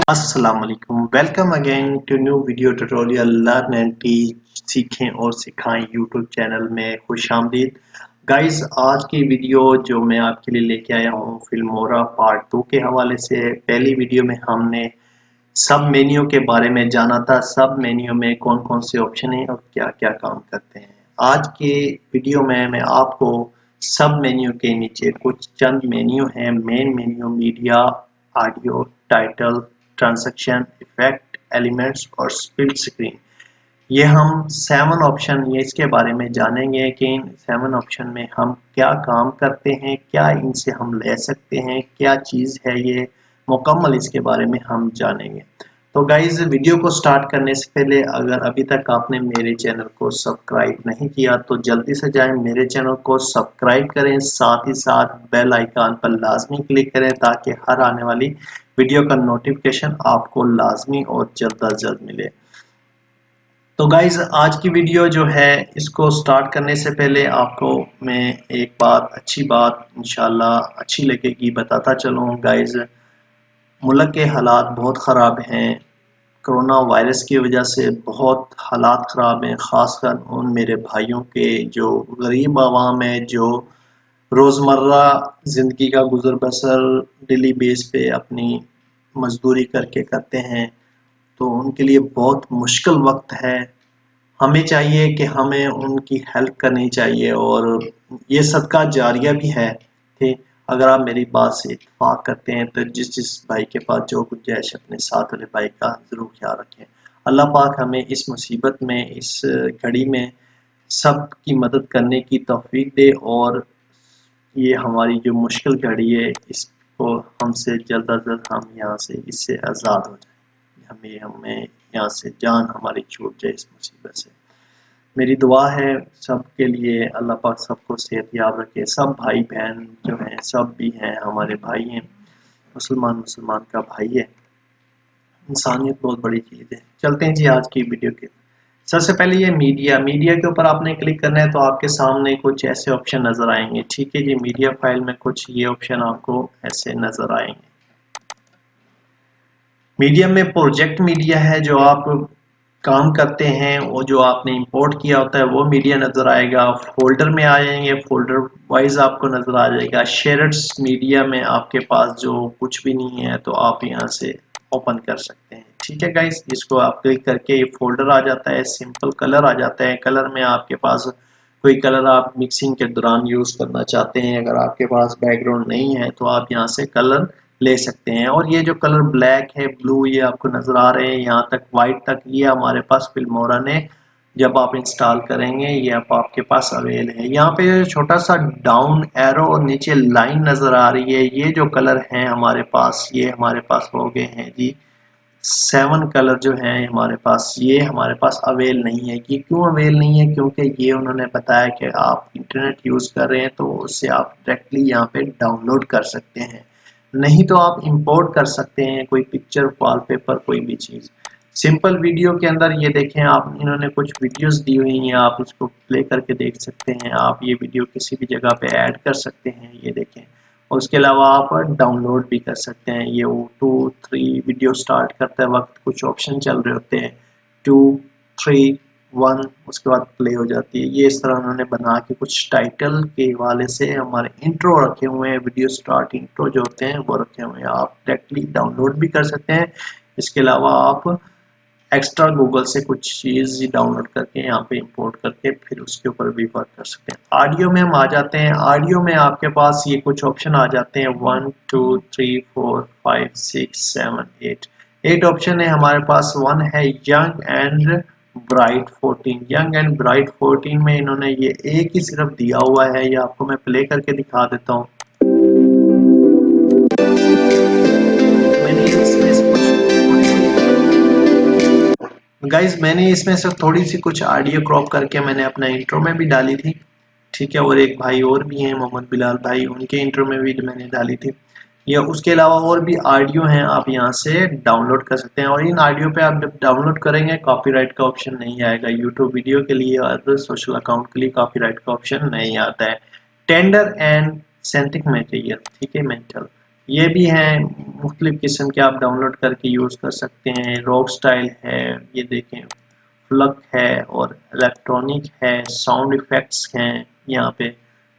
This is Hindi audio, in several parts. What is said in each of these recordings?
अस्सलाम वालेकुम welcome again to new video tutorial learn and teach सीखें और सिखाएं यूट्यूब चैनल में खुशामदीद गाइस। आज की वीडियो जो मैं आपके लिए लेके आया हूँ फिल्मोरा पार्ट 2 के हवाले से। पहली वीडियो में हमने सब मेन्यू के बारे में जाना था, सब मेन्यू में कौन कौन से ऑप्शन हैं और क्या क्या काम करते हैं। आज के वीडियो में मैं आपको सब मेन्यू के नीचे कुछ चंद मेन्यू हैं, main menu, media, audio, title, transaction, effect, elements और स्प्लिट स्क्रीन। ये हम 7 ऑप्शन ये इसके बारे में जानेंगे कि इन 7 ऑप्शन में हम क्या काम करते हैं, क्या इनसे हम ले सकते हैं, क्या चीज़ है ये, मुकम्मल इसके बारे में हम जानेंगे। तो गाइज वीडियो को स्टार्ट करने से पहले अगर अभी तक आपने मेरे चैनल को सब्सक्राइब नहीं किया तो जल्दी से जाएं मेरे चैनल को सब्सक्राइब करें, साथ ही साथ बेल आइकन पर लाजमी क्लिक करें ताकि हर आने वाली वीडियो का नोटिफिकेशन आपको लाजमी और जल्द अज जल्द मिले। तो गाइज आज की वीडियो जो है इसको स्टार्ट करने से पहले आपको मैं एक बात, अच्छी बात इंशाल्लाह अच्छी लगेगी, बताता चलूँ। गाइज मुल्क के हालात बहुत ख़राब हैं, कोरोना वायरस की वजह से बहुत हालात ख़राब हैं, ख़ासकर उन मेरे भाइयों के जो गरीब आवाम है, जो रोज़मर्रा ज़िंदगी का गुजर बसर डेली बेस पे अपनी मजदूरी करके करते हैं। तो उनके लिए बहुत मुश्किल वक्त है। हमें चाहिए कि हमें उनकी हेल्प करनी चाहिए और ये सदका जारिया भी है कि अगर आप मेरी बात से इत्तेफाक करते हैं तो जिस जिस भाई के पास जो गुंजाइश अपने साथ वाले भाई का ज़रूर ख्याल रखें। अल्लाह पाक हमें इस मुसीबत में, इस घड़ी में सब की मदद करने की तौफीक दे और ये हमारी जो मुश्किल घड़ी है इसको हमसे जल्द अज जल्द हम यहाँ से इससे आज़ाद हो जाए। हमें हमें यहाँ से जान हमारी छूट जाए इस मुसीबत से। मेरी दुआ है सबके लिए, अल्लाह पाक सबको सेहतयाब रखे। सब भाई बहन जो हैं सब भी हैं हमारे भाई हैं, मुसलमान मुसलमान का भाई है। इंसानियत बहुत बड़ी चीज़ है। चलते हैं जी आज की वीडियो के। सबसे पहले ये मीडिया, मीडिया के ऊपर आपने क्लिक करना है तो आपके सामने कुछ ऐसे ऑप्शन नज़र आएंगे। ठीक है जी, मीडिया फाइल में कुछ ये ऑप्शन आपको ऐसे नज़र आएंगे। मीडिया में प्रोजेक्ट मीडिया है, जो आप काम करते हैं वो जो आपने इंपोर्ट किया होता है वो मीडिया नज़र आएगा। फोल्डर में आ जाएंगे, फोल्डर वाइज आपको नज़र आ जाएगा। शेयर्स मीडिया में आपके पास जो कुछ भी नहीं है तो आप यहाँ से ओपन कर सकते हैं। ठीक है गाइस, इसको आप क्लिक करके ये फोल्डर आ जाता है, सिंपल कलर आ जाता है। कलर में आपके पास कोई कलर आप मिक्सिंग के दौरान यूज़ करना चाहते हैं, अगर आपके पास बैकग्राउंड नहीं है तो आप यहाँ से कलर ले सकते हैं। और ये जो कलर ब्लैक है, ब्लू, ये आपको नज़र आ रहे हैं, यहाँ तक वाइट तक, ये हमारे पास फिल्मोरा ने जब आप इंस्टॉल करेंगे ये आपके पास अवेल है। यहाँ पे छोटा सा डाउन एरो और नीचे लाइन नज़र आ रही है। ये जो कलर हैं हमारे पास, ये हमारे पास हो गए हैं जी 7 कलर जो हैं हमारे पास, ये हमारे पास अवेल नहीं है। ये क्यों अवेल नहीं है? क्योंकि ये उन्होंने बताया कि आप इंटरनेट यूज़ कर रहे हैं तो उससे आप डायरेक्टली यहाँ पे डाउनलोड कर सकते हैं, नहीं तो आप इंपोर्ट कर सकते हैं कोई पिक्चर, वॉलपेपर, कोई भी चीज़। सिंपल वीडियो के अंदर ये देखें आप, इन्होंने कुछ वीडियोस दी हुई हैं, आप इसको प्ले करके देख सकते हैं। आप ये वीडियो किसी भी जगह पे ऐड कर सकते हैं, ये देखें। और उसके अलावा आप डाउनलोड भी कर सकते हैं। ये वो 2 3 वीडियो स्टार्ट करते वक्त कुछ ऑप्शन चल रहे होते हैं, 2 3 1, उसके बाद प्ले हो जाती है। ये इस तरह उन्होंने बना के कुछ टाइटल के हवाले से हमारे इंट्रो रखे हुए हैं, वीडियो स्टार्ट इंट्रो जो होते हैं वो रखे हुए हैं। आप डायरेक्टली डाउनलोड भी कर सकते हैं। इसके अलावा आप एक्स्ट्रा गूगल से कुछ चीज़ डाउनलोड करके यहाँ पे इंपोर्ट करके फिर उसके ऊपर भी वर्क कर सकते हैं। ऑडियो में हम आ जाते हैं। ऑडियो में आपके पास ये कुछ ऑप्शन आ जाते हैं, 1 2 3 4 5 6 7 8 8 ऑप्शन है हमारे पास। 1 है young and bright 14। Young and bright 14 में इन्होंने ये एक ही सिर्फ दिया हुआ है, ये आपको मैं प्ले करके दिखा देता हूँ। मैंने इसमें से थोड़ी सी कुछ ऑडियो क्रॉप करके मैंने अपना इंट्रो में भी डाली थी। ठीक है, और एक भाई और भी हैं मोहम्मद बिलाल भाई, उनके इंट्रो में भी मैंने डाली थी। या उसके अलावा और भी ऑडियो हैं, आप यहाँ से डाउनलोड कर सकते हैं। और इन ऑडियो पे आप जब डाउनलोड करेंगे कॉपीराइट का ऑप्शन नहीं आएगा। यूट्यूब वीडियो के लिए और सोशल अकाउंट के लिए कॉपीराइट का ऑप्शन नहीं आता है। टेंडर एंड सेंटिक मटेरियल, ठीक है, मेंटल, ये भी हैं, मुख्तलिफ किस्म के आप डाउनलोड करके यूज़ कर सकते हैं। रॉक स्टाइल है, ये देखें, फ्लक है और इलेक्ट्रॉनिक है, साउंड इफ़ेक्ट्स हैं यहाँ पे,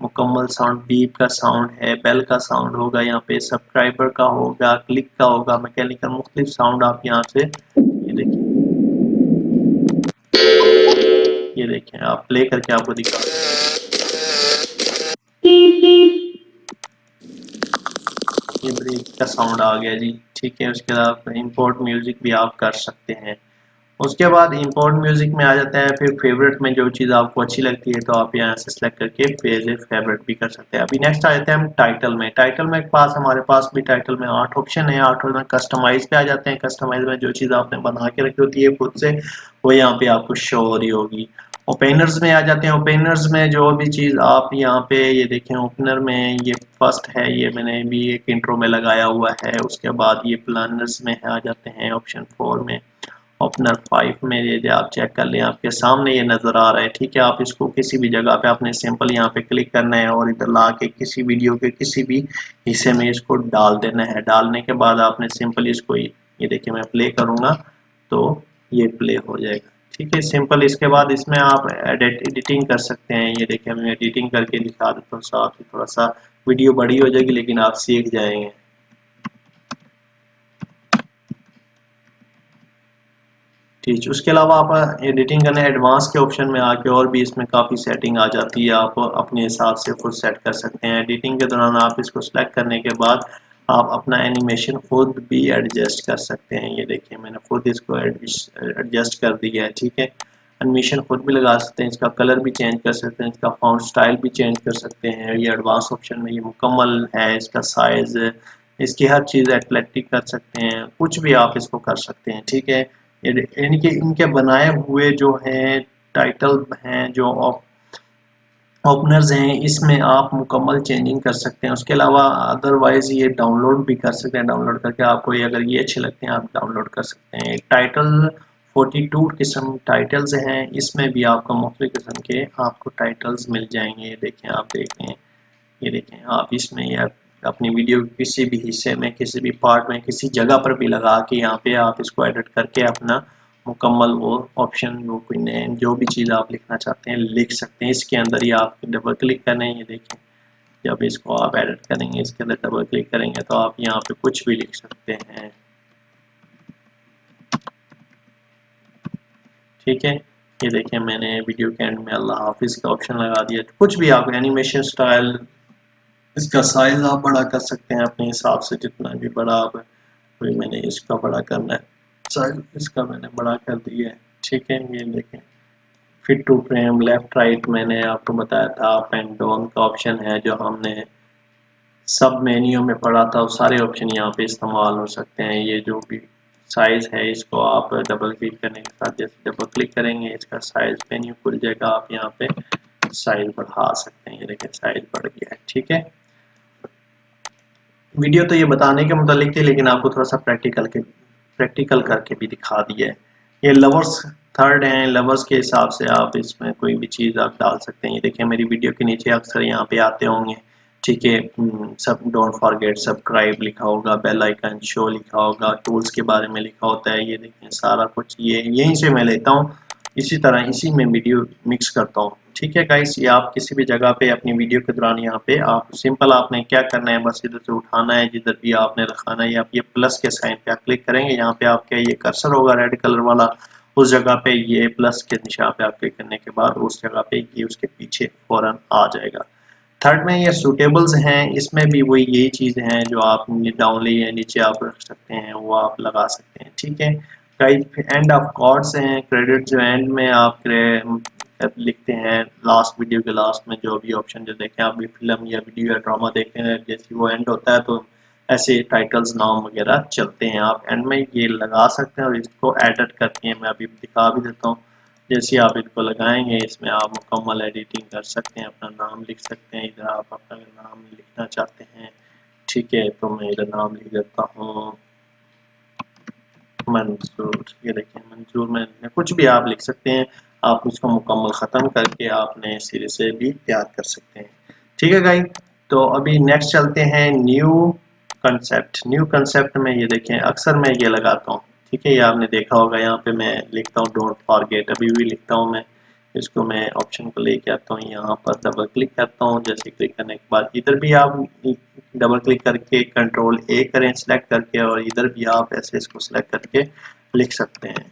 मुकम्मल साउंड, बीप का साउंड है, बेल का साउंड होगा यहाँ पे, सब्सक्राइबर का होगा, क्लिक का होगा, मैकेनिकल, मुख्तलिफ साउंड आप यहाँ से ये देखें आप प्ले करके आपको दिखा, ये ब्रेक का साउंड आ गया जी। ठीक है, उसके बाद आप इंपोर्ट म्यूजिक भी आप कर सकते हैं। उसके बाद इंपोर्ट म्यूजिक में आ जाता है, फिर फेवरेट में जो चीज़ आपको अच्छी लगती है तो आप यहाँ से सेलेक्ट करके पेज फेवरेट भी कर सकते हैं। अभी नेक्स्ट आ जाते हैं हम टाइटल में। टाइटल में पास हमारे पास भी टाइटल में 8 ऑप्शन है। 8 में कस्टमाइज पे आ जाते हैं। कस्टमाइज में जो चीज़ आपने बना के रखी होती है खुद से, वो यहाँ पे आपको शो हो रही होगी। ओपनर्स में आ जाते हैं। ओपनर्स में जो भी चीज़ आप यहाँ पे ये देखें, ओपनर में ये फर्स्ट है, ये मैंने भी एक इंट्रो में लगाया हुआ है। उसके बाद ये प्लानर्स में आ जाते हैं ऑप्शन 4 में। ओपनर 5 में ये आप चेक कर लें, आपके सामने ये नज़र आ रहा है। ठीक है, आप इसको किसी भी जगह पे आपने सिंपल यहाँ पे क्लिक करना है और इधर ला के किसी वीडियो के किसी भी हिस्से में इसको डाल देना है। डालने के बाद आपने सिंपल इसको ये देखिए, मैं प्ले करूँगा तो ये प्ले हो जाएगा। ठीक है, सिंपल। इसके बाद इसमें आप एडिटिंग कर सकते हैं। ये देखिए, मैं एडिटिंग करके दिखा देता हूँ, साथ ही थोड़ा सा वीडियो बड़ी हो जाएगी लेकिन आप सीख जाएंगे। ठीक, उसके अलावा आप एडिटिंग करने एडवांस के ऑप्शन में आके और भी इसमें काफ़ी सेटिंग आ जाती है। आप अपने हिसाब से खुद सेट कर सकते हैं। एडिटिंग के दौरान आप इसको सेलेक्ट करने के बाद आप अपना एनिमेशन खुद भी एडजस्ट कर सकते हैं। ये देखिए, मैंने खुद इसको एडजस्ट कर दिया है। ठीक है, एनिमेशन खुद भी लगा सकते हैं, इसका कलर भी चेंज कर सकते हैं, इसका फॉन्ट स्टाइल भी चेंज कर सकते हैं। ये एडवांस ऑप्शन में ये मुकम्मल है। इसका साइज़, इसकी हर चीज़ एथलेटिक कर सकते हैं, कुछ भी आप इसको कर सकते हैं। ठीक है, इनके इनके बनाए हुए जो हैं टाइटल हैं, जो ओपनर्स हैं, इसमें आप मुकम्मल चेंजिंग कर सकते हैं। उसके अलावा अदरवाइज ये डाउनलोड भी कर सकते हैं। डाउनलोड करके आपको ये अगर ये अच्छे लगते हैं आप डाउनलोड कर सकते हैं। टाइटल 42 किस्म टाइटल्स हैं, इसमें भी आपको मुख्तलिफ किस्म के आपको टाइटल्स मिल जाएंगे। ये देखें, आप देख रहे हैं, ये देखें आप इसमें ये अपनी वीडियो के किसी भी हिस्से में, किसी भी पार्ट में, किसी जगह पर भी लगा के यहाँ पे आप इसको एडिट करके अपना मुकम्मल वो ऑप्शन, वो कोई नेम, जो भी चीज़ आप लिखना चाहते हैं लिख सकते हैं। इसके अंदर ही आप डबल क्लिक करें, ये देखें, जब इसको आप एडिट करेंगे इसके अंदर डबल क्लिक करेंगे तो आप यहाँ पे कुछ भी लिख सकते हैं। ठीक है, ये देखें, मैंने वीडियो के एंड में अल्लाह हाफिज़ का ऑप्शन लगा दिया। कुछ भी आप एनिमेशन स्टाइल, इसका साइज आप बड़ा कर सकते हैं अपने हिसाब से, जितना भी बड़ा आप, कोई मैंने इसका बड़ा करना है, साइज इसका मैंने बड़ा कर दिया है। ठीक है, ये देखें, fit to frame, left right मैंने आपको बताया था, अप एंड डाउन का ऑप्शन है जो हमने सब मेन्यू में पढ़ा था। वो सारे ऑप्शन यहाँ पे इस्तेमाल हो सकते हैं। ये जो भी साइज है इसको आप डबल क्लिक करने के साथ, जैसे डबल क्लिक करेंगे इसका साइज मेन्यू खुल जाएगा, आप यहाँ पे साइज बढ़ा सकते हैं। ये देखें, साइज बढ़ गया है। ठीक है, वीडियो तो ये बताने के मुतालिक थी लेकिन आपको थोड़ा सा प्रैक्टिकल करके भी दिखा दिया है। ये लवर्स थर्ड हैं, लवर्स के हिसाब से आप इसमें कोई भी चीज़ आप डाल सकते हैं। ये देखिए, मेरी वीडियो के नीचे अक्सर यहाँ पे आते होंगे। ठीक है, सब डोंट फॉरगेट सब्सक्राइब लिखा होगा, बेल आइकन शो लिखा होगा, टूल्स के बारे में लिखा होता है। ये देखें, सारा कुछ ये यहीं से मैं लेता हूँ, इसी तरह इसी में वीडियो मिक्स करता हूँ। ठीक है गाइस, ये आप किसी भी जगह पे अपनी वीडियो के दौरान यहाँ पे आप सिंपल आपने क्या करना है, बस इधर से उठाना है, जिधर भी आपने रखाना है, आप ये प्लस के साइन पे आप क्लिक करेंगे, यहाँ पे आपके ये कर्सर होगा रेड कलर वाला, उस जगह पे ये प्लस के निशान पे आप क्लिक करने के बाद उस जगह पे ये उसके पीछे फौरन आ जाएगा। थर्ड में ये सूटेबल्स हैं, इसमें भी वही यही चीज़ हैं जो आप डाउन या नीचे आप रख सकते हैं, वो आप लगा सकते हैं। ठीक है गाइस, एंड ऑफ कॉर्ड्स हैं, क्रेडिट जो एंड में आप लिखते हैं, लास्ट वीडियो के लास्ट में जो भी ऑप्शन जो देखें, आप भी फिल्म या वीडियो या ड्रामा देखते हैं, जैसे वो एंड होता है तो ऐसे टाइटल्स नाम वगैरह चलते हैं, आप एंड में ये लगा सकते हैं और इसको एडिट करके मैं अभी दिखा भी देता हूँ। जैसे आप इनको लगाएंगे, इसमें आप मुकम्मल एडिटिंग कर सकते हैं, अपना नाम लिख सकते हैं, इधर आप अपना नाम लिखना चाहते हैं। ठीक है, तो मैं इधर नाम लिख देता हूँ मंजूर। ये देखिए, मंजूर में कुछ भी आप लिख सकते हैं। आप इसको मुकम्मल ख़त्म करके आपने सिरे से भी तैयार कर सकते हैं। ठीक है गाइस, तो अभी नेक्स्ट चलते हैं न्यू कंसेप्ट, न्यू कंसेप्ट में ये देखें अक्सर मैं ये लगाता हूँ, ठीक है। ये आपने देखा होगा, यहाँ पे मैं लिखता हूँ डोंट फॉरगेट, अभी भी लिखता हूँ मैं इसको। मैं ऑप्शन को लेके आता हूँ, यहाँ पर डबल क्लिक करता हूँ। जैसे क्लिक करने के बाद इधर भी आप डबल क्लिक करके कंट्रोल ए करें सिलेक्ट करके, और इधर भी आप ऐसे इसको सिलेक्ट करके लिख सकते हैं।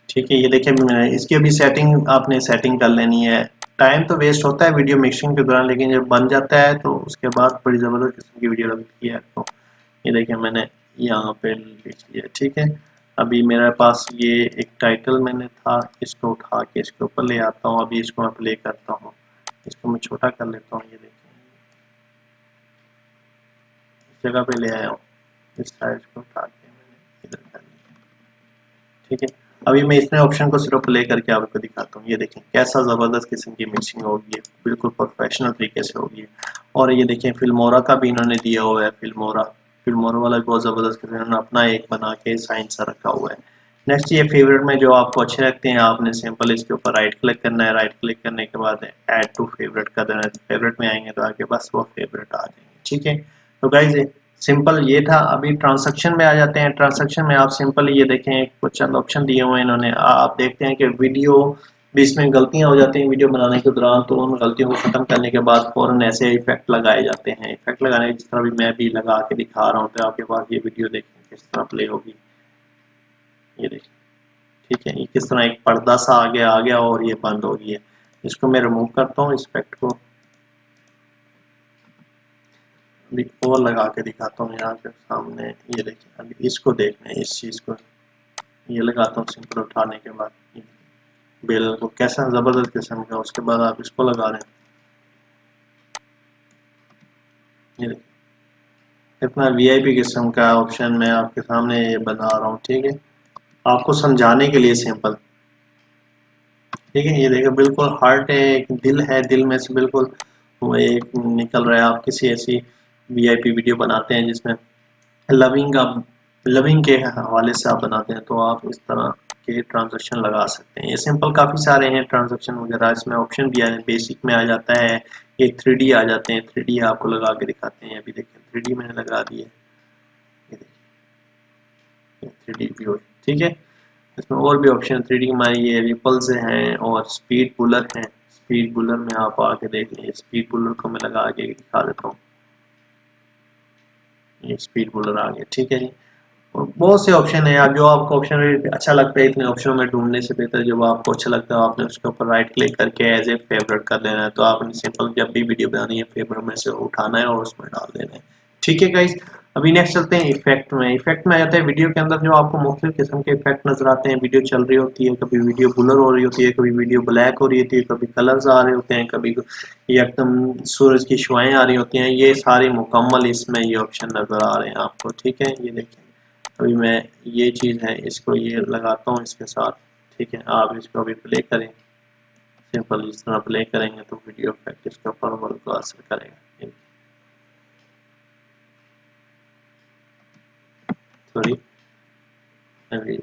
ठीक है, ये देखिए इसकी अभी सेटिंग आपने सेटिंग कर लेनी है। टाइम तो वेस्ट होता है वीडियो मिक्सिंग के दौरान, लेकिन जब बन जाता है तो उसके बाद बड़ी ज़बरदस्त किस्म की वीडियो लगती है आपको। ये देखिए मैंने यहाँ पे लिख लिया, ठीक है। अभी मेरे पास ये एक टाइटल मैंने था, इसको उठा के इसके ऊपर ले आता हूँ। अभी इसको मैं प्ले करता हूँ, इसको मैं छोटा कर लेता हूँ। ये देखिए इस जगह पे ले आया हूँ, इस साइज को उठा के मैंने इधर कर लिया, ठीक है। अभी मैं इसमें ऑप्शन को सिर्फ प्ले करके आपको दिखाता हूँ। ये देखें कैसा ज़बरदस्त किस्म की मिक्सिंग होगी है, बिल्कुल प्रोफेशनल तरीके से होगी है। और ये देखें फिल्मोरा का भी इन्होंने दिया हुआ है, फिल्मोरा फिल्मोरा वाला भी बहुत ज़बरदस्त किस्म इन्होंने अपना एक बना के साइन सा रखा हुआ है। नेक्स्ट ये फेवरेट में जो आपको अच्छे लगते हैं, आपने सिंपल इसके ऊपर राइट क्लिक करना है। राइट क्लिक करने के बाद ऐड टू फेवरेट कर देना है। फेवरेट में आएंगे तो आगे बस वो फेवरेट आ जाएंगे, ठीक है। तो गाइज सिंपल ये था। अभी ट्रांजैक्शन में आ जाते हैं। ट्रांजैक्शन में आप सिंपल ये देखें कुछ चंद ऑप्शन दिए हुए हैं इन्होंने। आप देखते हैं कि वीडियो भी इसमें गलतियां हो जाती हैं वीडियो बनाने के दौरान, तो उन गलतियों को खत्म करने के बाद फौरन ऐसे इफेक्ट लगाए जाते हैं। इफेक्ट लगाने जिस तरह भी मैं भी लगा के दिखा रहा हूँ, तो आपके पास ये वीडियो देखें किस तरह प्ले होगी। ये देखिए, ठीक है, ये किस तरह एक पर्दा सा आ गया और ये बंद हो गई है। इसको मैं रिमूव करता हूँ, इस इफेक्ट को अभी और लगा के दिखाता हूँ यहाँ के सामने। ये देखिए अभी इसको देखना है, इस चीज़ को ये लगाता हूँ सिंपल उठाने के बाद। बेल को कैसा ज़बरदस्त किस्म का, उसके बाद आप इसको लगा रहे हैं। ये देखिए इतना वीआईपी किस्म का ऑप्शन मैं आपके सामने ये बना रहा हूँ, ठीक है, आपको समझाने के लिए सिंपल। ठीक है, ये देखो बिल्कुल हार्ट है, एक दिल है, दिल में से बिल्कुल वो एक निकल रहा है। आप किसी ऐसी वीआईपी वीडियो बनाते हैं जिसमें लविंग का लविंग के हवाले से आप बनाते हैं, तो आप इस तरह के ट्रांजैक्शन लगा सकते हैं। ये सिंपल काफ़ी सारे हैं ट्रांजैक्शन वगैरह, इसमें ऑप्शन भी आ जाए, बेसिक में आ जाता है, एक 3D आ जाते हैं। 3D आपको लगा के दिखाते हैं। अभी देखिए 3D मैंने लगा दी है, ये देखिए 3D व्यू, ठीक है। इसमें और भी ऑप्शन 3D में ये रिपल्स हैं और स्पीड बुलर हैं। स्पीड बुलर में आप आके देख लीजिए, स्पीड बुलर को मैं लगा के दिखा देता हूँ। ये स्पीड बुलर आ गया, ठीक है जी। और बहुत से ऑप्शन है, आप जो आपको ऑप्शन अच्छा लगता है, इतने ऑप्शनों में ढूंढने से बेहतर जब आपको अच्छा लगता है आपने उसके ऊपर राइट क्लिक करके एज ए फेवरेट कर देना है। तो आपने सिंपल जब भी वीडियो बनानी है फेवरेट में से उठाना है और उसमें डाल देना है, ठीक है गाइस। अभी नेक्स्ट चलते हैं इफेक्ट में। इफेक्ट में आ जाता है वीडियो के अंदर जो आपको मुख्तलिफ किस्म के इफेक्ट नजर आते हैं। वीडियो चल रही होती है, कभी वीडियो ब्लर हो रही होती है, कभी वीडियो ब्लैक हो रही होती है, कभी कलर्स आ रहे होते हैं, कभी एकदम सूरज की शुआएं आ रही होती हैं। ये सारी मुकम्मल इसमें ये ऑप्शन नजर आ रहे हैं आपको, ठीक है। ये देखिए अभी मैं ये चीज़ है इसको ये लगाता हूँ इसके साथ, ठीक है। आप इसको अभी प्ले करें, सिंपल इस तरह प्ले करेंगे तो वीडियो इफेक्ट इसके ऊपर बिल्कुल असर करेगा। सॉरी अभी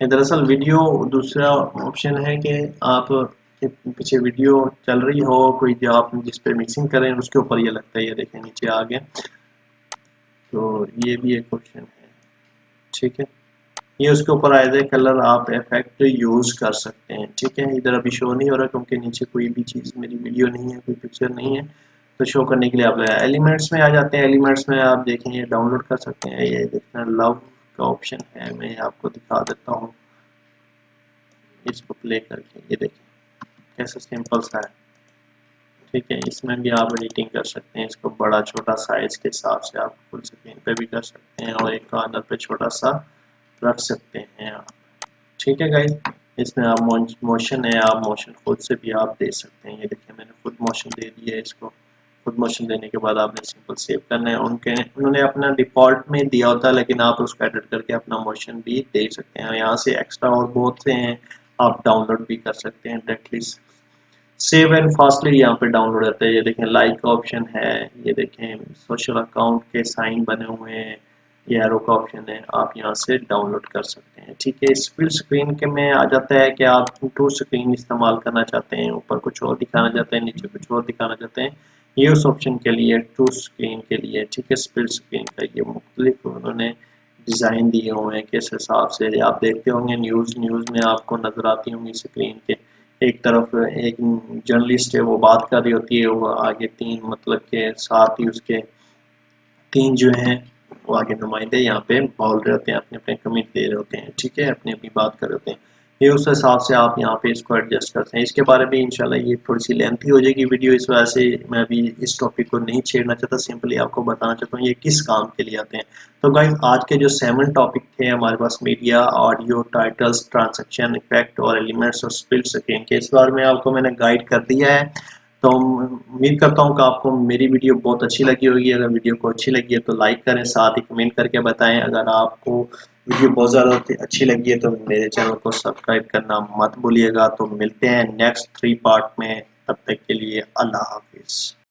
दरअसल वीडियो दूसरा ऑप्शन है कि आप के पीछे वीडियो चल रही हो कोई, जो आप जिस पे मिक्सिंग करें उसके ऊपर ये लगता है। ये देखें नीचे आ गया, तो ये भी एक ऑप्शन है, ठीक है। ये उसके ऊपर एज ए कलर आप इफेक्ट यूज कर सकते हैं, ठीक है। इधर अभी शो नहीं हो रहा क्योंकि नीचे कोई भी चीज़ मेरी वीडियो नहीं है, कोई पिक्चर नहीं है। तो शो करने के लिए आप एलिमेंट्स में आ जाते हैं। एलिमेंट्स में आप देखें ये डाउनलोड कर सकते हैं। ये देखना लव का ऑप्शन है, मैं आपको दिखा देता हूँ इसको प्ले करके। ये देखें कैसा सिंपल सा है, ठीक है। इसमें भी आप एडिटिंग कर सकते हैं, इसको बड़ा छोटा साइज के हिसाब से आप फुल स्क्रीन पे भी कर सकते हैं और एक कॉर्नर पे छोटा सा रख सकते हैं आप, ठीक है गाइस। इसमें आप मोशन है, आप मोशन खुद से भी आप दे सकते हैं। ये देखिए मैंने खुद मोशन दे दिया है इसको। खुद मोशन देने के बाद आपने सिंपल सेव करना है। उन्होंने अपना डिफॉल्ट में दिया होता है, लेकिन आप उसको एडिट करके अपना मोशन भी दे सकते हैं। यहाँ से एक्स्ट्रा और बहुत से हैं, आप डाउनलोड भी कर सकते हैं डायरेक्टली सेव एंड फास्टली यहाँ पे डाउनलोड होता है। ये देखें लाइक का ऑप्शन है, ये देखें सोशल अकाउंट के साइन बने हुए हैं, ये एरो का ऑप्शन है, आप यहाँ से डाउनलोड कर सकते हैं। ठीक है, स्प्लिट स्क्रीन के में आ जाता है कि आप टू स्क्रीन इस्तेमाल करना चाहते हैं, ऊपर कुछ और दिखाना चाहते हैं, नीचे कुछ और दिखाना चाहते हैं, ये उस ऑप्शन के लिए टू स्क्रीन के लिए। ठीक है, स्प्लिट स्क्रीन का ये मुख्तलिफ उन्होंने डिज़ाइन दिए हुए हैं, किस हिसाब से आप देखते होंगे न्यूज़ में आपको नज़र आती होंगी स्क्रीन के एक तरफ एक जर्नलिस्ट है वो बात कर रही होती है, वो आगे तीन मतलब के साथ ही उसके तीन जो हैं वो आगे नुमाइंदे यहाँ पे बोल रहे होते हैं, अपने अपने कमेंट दे रहे होते हैं। ठीक है, अपनी अपनी बात कर रहे होते हैं। ये उस हिसाब से आप यहाँ पे इसको एडजस्ट करते हैं। इसके बारे में इंशाल्लाह ये थोड़ी सी लेंथी हो जाएगी वीडियो, इस वजह से मैं अभी इस टॉपिक को नहीं छेड़ना चाहता, सिंपली आपको बताना चाहता हूँ ये किस काम के लिए आते हैं। तो गाइस आज के जो 7 टॉपिक थे हमारे पास, media, audio, titles, transaction, effect और एलिमेंट्स और स्प्लिट स्क्रीन के, इस बारे में आपको मैंने गाइड कर दिया है। तो उम्मीद करता हूँ कि आपको मेरी वीडियो बहुत अच्छी लगी होगी। अगर वीडियो को अच्छी लगी है तो लाइक करें, साथ ही कमेंट करके बताएं। अगर आपको वीडियो बहुत ज़्यादा अच्छी लगी है तो मेरे चैनल को सब्सक्राइब करना मत भूलिएगा। तो मिलते हैं नेक्स्ट 3 पार्ट में, तब तक के लिए अल्लाह हाफिज़।